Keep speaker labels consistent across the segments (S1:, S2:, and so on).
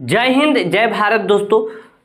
S1: जय हिंद जय भारत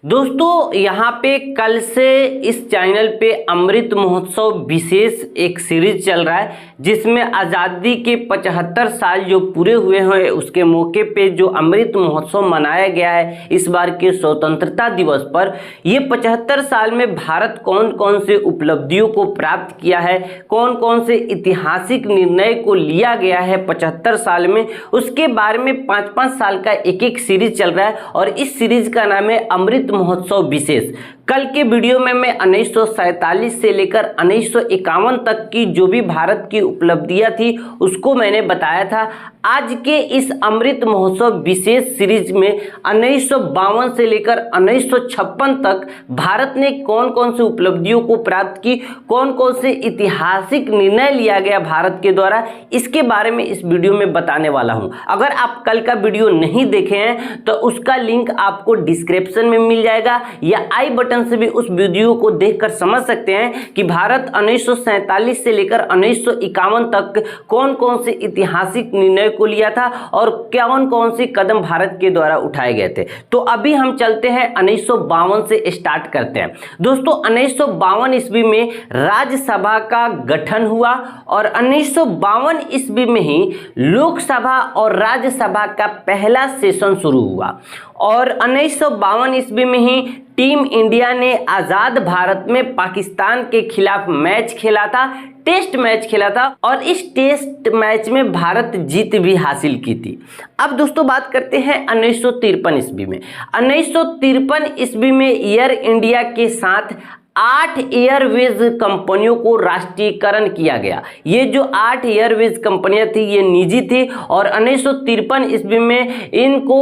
S1: दोस्तों यहाँ पे कल से इस चैनल पे अमृत महोत्सव विशेष एक सीरीज चल रहा है जिसमें आज़ादी के 75 साल जो पूरे हुए हैं उसके मौके पे जो अमृत महोत्सव मनाया गया है इस बार के स्वतंत्रता दिवस पर। ये 75 साल में भारत कौन कौन से उपलब्धियों को प्राप्त किया है, कौन कौन से ऐतिहासिक निर्णय को लिया गया है 75 साल में, उसके बारे में 5-5 साल का एक सीरीज चल रहा है और इस सीरीज का नाम है अमृत महोत्सव विशेष। कल के वीडियो में मैं 1947 से लेकर 1951 तक की जो भी भारत की उपलब्धियां थी उसको मैंने बताया था। आज के इस अमृत महोत्सव विशेष सीरीज में 1952 से लेकर 1956 तक भारत ने कौन कौन से उपलब्धियों को प्राप्त की, कौन कौन से ऐतिहासिक निर्णय लिया गया भारत के द्वारा, इसके बारे में इस वीडियो में बताने वाला हूं। अगर आप कल का वीडियो नहीं देखे हैं तो उसका लिंक आपको डिस्क्रिप्शन में मिल जाएगा या आई बटन से भी उस वीडियो को देखकर समझ सकते हैं कि भारत 1947 से लेकर 1951 तक कौन कौन से ऐतिहासिक निर्णय को लिया था और कौन कौन से कदम भारत के द्वारा उठाए गए थे। तो अभी हम चलते हैं 1952 से स्टार्ट करते हैं। दोस्तों 1952 ईस्वी में राज्यसभा का गठन हुआ और 1952 ईस्वी में ही लोकसभा और राज्यसभा का पहला सेशन शुरू हुआ और 1952 ईस्वी में ही टीम इंडिया ने आज़ाद भारत में पाकिस्तान के खिलाफ मैच खेला था, टेस्ट मैच खेला था और इस टेस्ट मैच में भारत जीत भी हासिल की थी। अब दोस्तों बात करते हैं 1953 ईस्वी में। 1953 ईस्वी में एयर इंडिया के साथ 8 एयरवेज कंपनियों को राष्ट्रीयकरण किया गया। ये जो 8 एयरवेज कंपनियां थी ये निजी थी और 1953 ईस्वी में इनको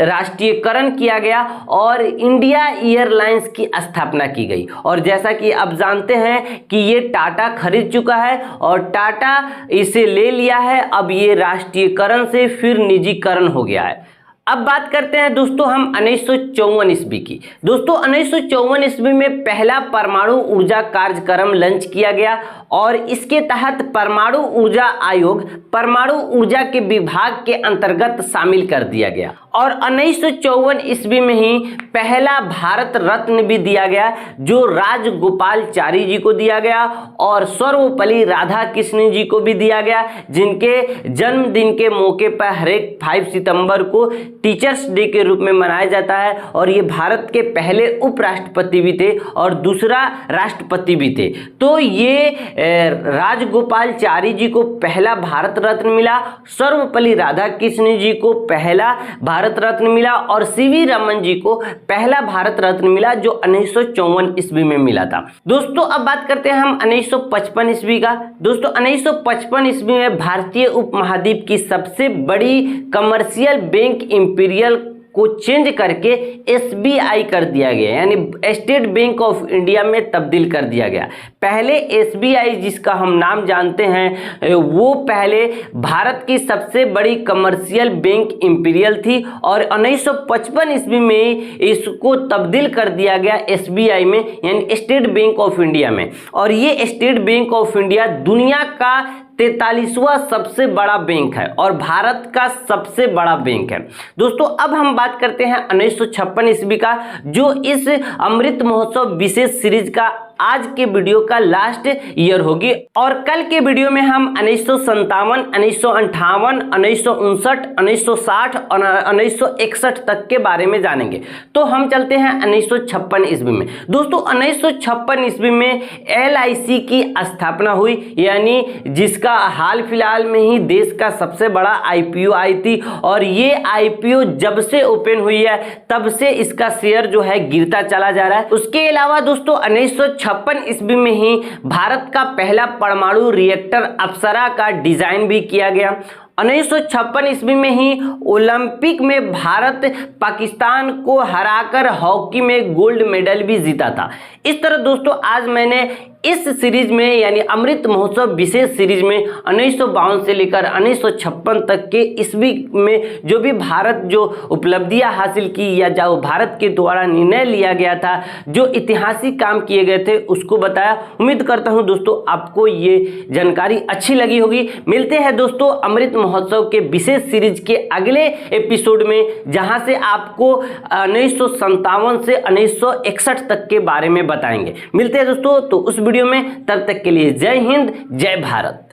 S1: राष्ट्रीयकरण किया गया और इंडिया एयरलाइंस की स्थापना की गई। और जैसा कि आप जानते हैं कि ये टाटा खरीद चुका है और टाटा इसे ले लिया है, अब ये राष्ट्रीयकरण से फिर निजीकरण हो गया है। अब बात करते हैं दोस्तों हम 1954 ईस्वी की। दोस्तों 1954 ईस्वी में पहला परमाणु ऊर्जा कार्यक्रम लॉन्च किया गया और इसके तहत परमाणु ऊर्जा आयोग परमाणु ऊर्जा के विभाग के अंतर्गत शामिल कर दिया गया और 1954 ईस्वी में ही पहला भारत रत्न भी दिया गया जो राजगोपालाचारी जी को दिया गया और सर्वपल्ली राधाकृष्णन जी को भी दिया गया, जिनके जन्मदिन के मौके पर हर एक 5 सितंबर को टीचर्स डे के रूप में मनाया जाता है और ये भारत के पहले उपराष्ट्रपति भी थे और दूसरा राष्ट्रपति भी थे। तो ये राजगोपालाचारी जी को पहला भारत रत्न मिला, सर्वपल्ली राधाकृष्णन जी को पहला भारत रत्न मिला और सीवी रमन जी को पहला भारत रत्न मिला जो 1954 ईस्वी में मिला था। दोस्तों अब बात करते हैं हम 1955 ईस्वी का। दोस्तों 1955 ईस्वी में भारतीय उपमहाद्वीप की सबसे बड़ी कमर्शियल बैंक इंपीरियल को चेंज करके एसबीआई कर दिया गया, यानी स्टेट बैंक ऑफ इंडिया में तब्दील कर दिया गया। पहले एसबीआई जिसका हम नाम जानते हैं वो पहले भारत की सबसे बड़ी कमर्शियल बैंक इंपीरियल थी और 1955 ईस्वी में इसको तब्दील कर दिया गया एसबीआई में, यानी स्टेट बैंक ऑफ इंडिया में। और ये स्टेट बैंक ऑफ इंडिया दुनिया का 43वां सबसे बड़ा बैंक है और भारत का सबसे बड़ा बैंक है। दोस्तों अब हम बात करते हैं 1956 ईस्वी का जो इस अमृत महोत्सव विशेष सीरीज का आज के वीडियो का लास्ट ईयर होगी और कल के वीडियो में हम 1957, 1958, 1959, 1960 और 1961 तक के बारे में जानेंगे। तो हम चलते हैं 1956 ईस्वी में। दोस्तों 1956 ईस्वी में LIC की स्थापना हुई, यानी जिसका हाल फिलहाल में ही देश का सबसे बड़ा IPO आई थी और ये IPO जब से ओपन हुई है तब से इसका शेयर जो है गिरता चला जा रहा है। उसके अलावा दोस्तों 1956 ईस्वी में ही भारत का पहला परमाणु रिएक्टर अप्सरा का डिजाइन भी किया गया। 1956 ईस्वी में ही ओलंपिक में भारत पाकिस्तान को हराकर हॉकी में गोल्ड मेडल भी जीता था। इस तरह दोस्तों आज मैंने इस सीरीज में यानी अमृत महोत्सव विशेष सीरीज में 1952 से लेकर 1956 तक के ईस्वी में जो भी भारत जो उपलब्धियां हासिल की या जो भारत के द्वारा निर्णय लिया गया था, जो ऐतिहासिक काम किए गए थे, उसको बताया। उम्मीद करता हूं दोस्तों आपको ये जानकारी अच्छी लगी होगी। मिलते हैं दोस्तों अमृत महोत्सव के विशेष सीरीज के अगले एपिसोड में, जहां से आपको 1957 से 1961 तक के बारे में बताएंगे। मिलते हैं दोस्तों तो उस वीडियो में, तब तक के लिए जय हिंद जय भारत।